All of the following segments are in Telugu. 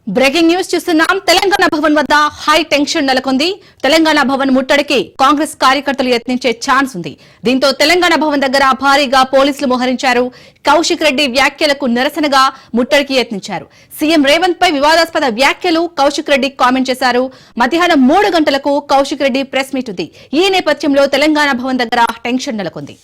బ్రేకింగ్ న్యూస్ చూస్తున్నాం. తెలంగాణ భవన్ వద్ద హై టెన్షన్ నెలకొంది. తెలంగాణ భవన్ ముట్టడికి కాంగ్రెస్ కార్యకర్తలు యత్నించే ఛాన్స్ ఉంది. దీంతో తెలంగాణ భవన్ దగ్గర భారీగా పోలీసులు మోహరించారు. కౌశిక్ రెడ్డి వ్యాఖ్యలకు నిరసనగా ముట్టడికి యత్నించారు. సీఎం రేవంత్ పై వివాదాస్పద వ్యాఖ్యలు కౌశిక్ రెడ్డి కామెంట్ చేశారు. మధ్యాహ్నం 3 గంటలకు కౌశిక్ రెడ్డి ప్రెస్ మీట్ ఉంది. ఈ నేపథ్యంలో తెలంగాణ భవన్ దగ్గర టెన్షన్ నెలకొంది.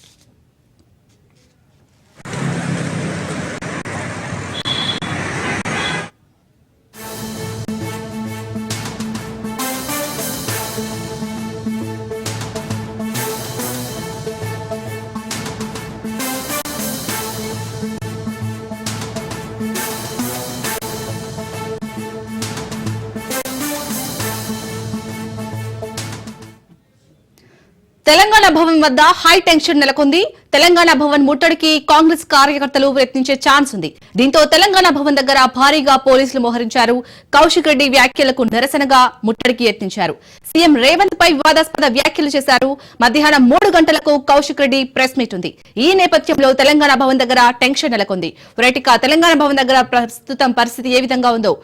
తెలంగాణ భవన్ వద్ద హై టెన్షన్ నెలకొంది. తెలంగాణ భవన్ ముట్టడికి కాంగ్రెస్ కార్యకర్తలు ప్రయత్నించే ఛాన్స్ ఉంది. దీంతో తెలంగాణ భవన్ దగ్గర భారీగా పోలీసులు మోహరించారు. కౌశిక్ రెడ్డి వ్యాఖ్యలకు నిరసనగా ముట్టడికి యత్నించారు. సీఎం రేవంత్ పై వివాదాస్పద వ్యాఖ్యలు చేశారు. మధ్యాహ్నం 3 గంటలకు కౌశిక్ రెడ్డి ప్రెస్ మీట్ ఉంది. ఈ నేపథ్యంలో తెలంగాణ భవన్ దగ్గర టెన్షన్ నెలకొంది. రైటిక తెలంగాణ భవన్ దగ్గర ప్రస్తుతం పరిస్థితి ఏ విధంగా ఉందో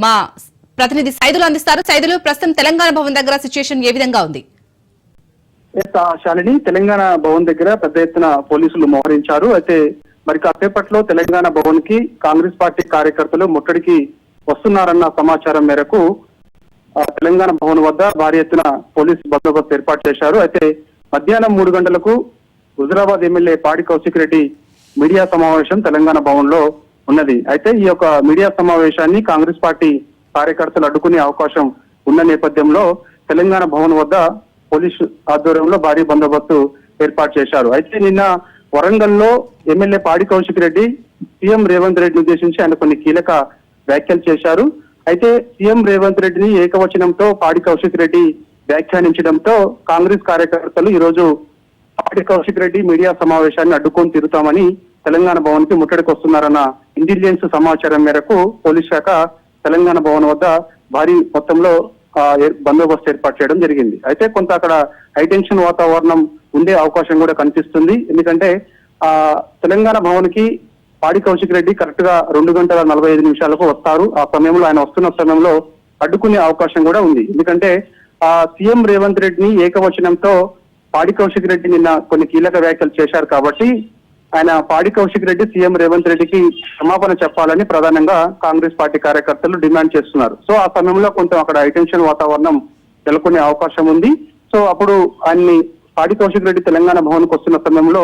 మా ప్రతినిధి సైదులు అందిస్తారు. సైదులు, ప్రస్తుతం తెలంగాణ భవన్ దగ్గర సిచ్యుయేషన్ ఏ విధంగా ఉంది? శాలిని, తెలంగాణ భవన్ దగ్గర పెద్ద ఎత్తున పోలీసులు మోహరించారు. అయితే మరి కాసేపట్లో తెలంగాణ భవన్ కి కాంగ్రెస్ పార్టీ కార్యకర్తలు ముట్టడికి వస్తున్నారన్న సమాచారం మేరకు తెలంగాణ భవన్ వద్ద భారీ ఎత్తున పోలీసు బందోబస్తు ఏర్పాటు చేశారు. అయితే మధ్యాహ్నం 3 గంటలకు హుజురాబాద్ ఎమ్మెల్యే పాడి కౌశిక్ రెడ్డి మీడియా సమావేశం తెలంగాణ భవన్ లో ఉన్నది. అయితే ఈ యొక్క మీడియా సమావేశాన్ని కాంగ్రెస్ పార్టీ కార్యకర్తలు అడ్డుకునే అవకాశం ఉన్న నేపథ్యంలో తెలంగాణ భవన్ వద్ద పోలీసు ఆధ్వర్యంలో భారీ బందోబస్తు ఏర్పాటు చేశారు. అయితే నిన్న వరంగల్లో ఎమ్మెల్యే పాడి కౌశిక్ రెడ్డి సీఎం రేవంత్ రెడ్డిని ఉద్దేశించి ఆయన కొన్ని కీలక వ్యాఖ్యలు చేశారు. అయితే సీఎం రేవంత్ రెడ్డిని ఏకవచనంతో పాడి కౌశిక్ రెడ్డి వ్యాఖ్యానించడంతో కాంగ్రెస్ కార్యకర్తలు ఈ రోజు పాడి కౌశిక్ రెడ్డి మీడియా సమావేశాన్ని అడ్డుకొని తిరుగుతామని తెలంగాణ భవన్ కి ముట్టడికి వస్తున్నారన్న ఇంటెలిజెన్స్ సమాచారం మేరకు పోలీస్ శాఖ తెలంగాణ భవన్ వద్ద భారీ మొత్తంలో బందోబస్తు ఏర్పాటు చేయడం జరిగింది. అయితే కొంత అక్కడ హైటెన్షన్ వాతావరణం ఉండే అవకాశం కూడా కనిపిస్తుంది. ఎందుకంటే తెలంగాణ భవన్ కి పాడి కౌశిక్ రెడ్డి కరెక్ట్ గా 2:45 వస్తారు. ఆ సమయంలో ఆయన వస్తున్న సమయంలో అడ్డుకునే అవకాశం కూడా ఉంది. ఎందుకంటే సీఎం రేవంత్ రెడ్డిని ఏకవచనంతో పాడి కౌశిక్ రెడ్డి నిన్న కొన్ని కీలక వ్యాఖ్యలు చేశారు కాబట్టి ఆయన పాడి కౌశిక్ రెడ్డి సీఎం రేవంత్ రెడ్డికి క్షమాపణ చెప్పాలని ప్రధానంగా కాంగ్రెస్ పార్టీ కార్యకర్తలు డిమాండ్ చేస్తున్నారు. సో ఆ సమయంలో కొంచెం అక్కడ హైటెన్షన్ వాతావరణం నెలకొనే అవకాశం ఉంది. సో అప్పుడు ఆయన్ని పాడి కౌశిక్ రెడ్డి తెలంగాణ భవన్ కు వస్తున్న సమయంలో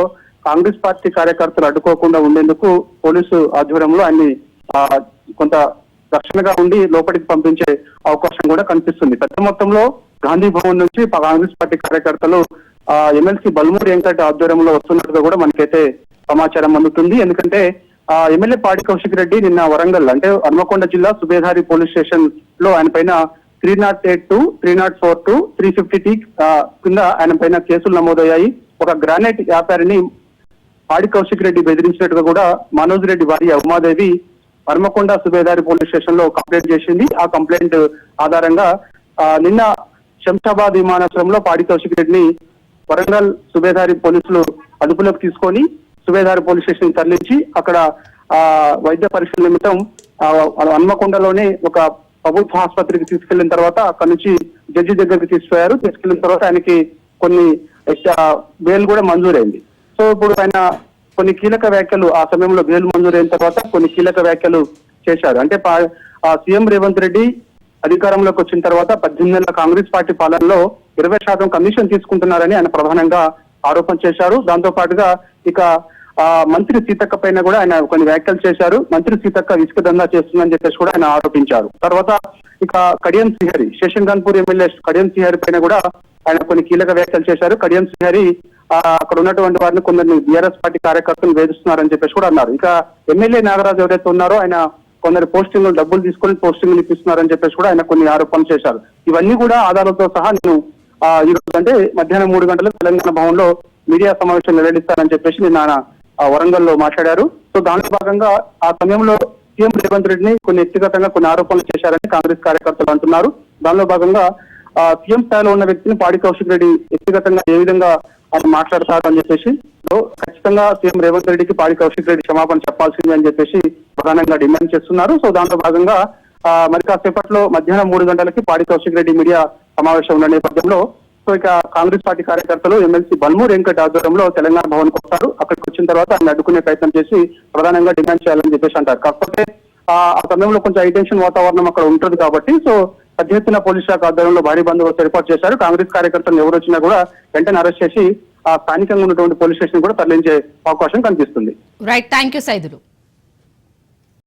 కాంగ్రెస్ పార్టీ కార్యకర్తలు అడ్డుకోకుండా ఉండేందుకు పోలీసు ఆధ్వర్యంలో ఆయన్ని కొంత రక్షణగా ఉండి లోపలికి పంపించే అవకాశం కూడా కనిపిస్తుంది. పెద్ద మొత్తంలో గాంధీ భవన్ నుంచి కాంగ్రెస్ పార్టీ కార్యకర్తలు ఎమ్మెల్సీ బల్మూరి వెంకట్ ఆధ్వర్యంలో వస్తున్నట్టుగా కూడా మనకైతే సమాచారం అందుతుంది. ఎందుకంటే ఎమ్మెల్యే పాడి కౌశిక్ రెడ్డి నిన్న వరంగల్ అంటే హన్మకొండ జిల్లా సుబేదారి పోలీస్ స్టేషన్ లో ఆయన పైన 308, 304, 350 కింద ఆయన పైన కేసులు నమోదయ్యాయి. ఒక గ్రానైట్ వ్యాపారిని పాడి కౌశిక్ రెడ్డి బెదిరించినట్టుగా కూడా మనోజ్ రెడ్డి భార్య ఉమాదేవి హన్మకొండ సుబేదారి పోలీస్ స్టేషన్ లో కంప్లైంట్ చేసింది. ఆ కంప్లైంట్ ఆధారంగా నిన్న శంషాబాద్ విమానాశ్రయంలో పాడి కౌశిక్ రెడ్డిని వరంగల్ సుబేదారి పోలీసులు అదుపులోకి తీసుకొని సుబేదారి పోలీస్ స్టేషన్ తరలించి అక్కడ వైద్య పరీక్షల నిమిత్తం హన్మకొండలోనే ఒక ప్రభుత్వ ఆసుపత్రికి తీసుకెళ్లిన తర్వాత అక్కడ నుంచి జడ్జి దగ్గరికి తీసుకెళ్లిన తర్వాత ఆయనకి కొన్ని బెయిల్ కూడా మంజూరైంది. సో ఇప్పుడు ఆయన కొన్ని కీలక వ్యాఖ్యలు ఆ సమయంలో బెయిల్ మంజూరైన తర్వాత కొన్ని కీలక వ్యాఖ్యలు చేశారు. అంటే సీఎం రేవంత్ రెడ్డి అధికారంలోకి వచ్చిన తర్వాత 18 నెలల కాంగ్రెస్ పార్టీ పాలనలో 20% కమిషన్ తీసుకుంటున్నారని ఆయన ప్రధానంగా ఆరోపణ చేశారు. దాంతో పాటుగా ఇక మంత్రి సీతక్క పైన కూడా ఆయన కొన్ని వ్యాఖ్యలు చేశారు. మంత్రి సీతక్క ఇసుక దందా చేస్తుందని చెప్పేసి కూడా ఆయన ఆరోపించారు. తర్వాత ఇక కడియం శ్రీహరి శేషన్ గన్పూర్ ఎమ్మెల్యే కడియం శ్రీహరి పైన కూడా ఆయన కొన్ని కీలక వ్యాఖ్యలు చేశారు. కడియం శ్రీహరి అక్కడ ఉన్నటువంటి వారిని కొందరిని బీఆర్ఎస్ పార్టీ కార్యకర్తలు వేధిస్తున్నారని చెప్పేసి కూడా అన్నారు. ఇక ఎమ్మెల్యే నాగరాజు ఎవరైతే ఉన్నారో ఆయన కొందరు పోస్టింగ్లు డబ్బులు తీసుకొని పోస్టింగ్లు ఇప్పిస్తున్నారని చెప్పేసి కూడా ఆయన కొన్ని ఆరోపణలు చేశారు. ఇవన్నీ కూడా ఆధారాలతో సహా నేను ఈ రోజు అంటే మధ్యాహ్నం 3 గంటలకు తెలంగాణ భవన్ లో మీడియా సమావేశం నిర్వహిస్తానని చెప్పేసి నిన్న వరంగల్లో మాట్లాడారు. సో దానిలో భాగంగా ఆ సమయంలో సీఎం రేవంత్ రెడ్డిని కొన్ని వ్యక్తిగతంగా కొన్ని ఆరోపణలు చేశారని కాంగ్రెస్ కార్యకర్తలు అంటున్నారు. దానిలో భాగంగా సీఎం స్థాయిలో ఉన్న వ్యక్తిని పాడి కౌశిక్ రెడ్డి వ్యక్తిగతంగా ఏ విధంగా ఆయన మాట్లాడతారు అని చెప్పేసి ఖచ్చితంగా సీఎం రేవంత్ రెడ్డికి పాడి కౌశిక్ రెడ్డి క్షమాపణ చెప్పాల్సిందే అని చెప్పేసి ప్రధానంగా డిమాండ్ చేస్తున్నారు. సో దాంట్లో భాగంగా మరి కాసేపట్లో మధ్యాహ్నం 3 గంటలకి పాడి కౌశిక్ రెడ్డి మీడియా సమావేశం ఉన్న నేపథ్యంలో సో ఇక కాంగ్రెస్ పార్టీ కార్యకర్తలు ఎమ్మెల్సీ బల్మూర్ వెంకట్ ఆధ్వర్యంలో తెలంగాణ భవన్ కు వస్తారు. అక్కడికి వచ్చిన తర్వాత ఆయన అడ్డుకునే ప్రయత్నం చేసి ప్రధానంగా డిమాండ్ చేయాలని చెప్పేసి అంటారు. కాకపోతే ఆ సమయంలో కొంచెం హైటెన్షన్ వాతావరణం అక్కడ ఉంటుంది కాబట్టి సో పెద్ద ఎత్తున పోలీస్ శాఖ ఆధ్వర్యంలో భారీ బందోబస్తు ఏర్పాటు చేశారు. కాంగ్రెస్ కార్యకర్తలు ఎవరు వచ్చినా కూడా వెంటనే అరెస్ట్ చేసి స్థానికంగా ఉన్నటువంటి పోలీస్ స్టేషన్ కూడా తరలించే అవకాశం కనిపిస్తుంది. Right, thank you Saidulu.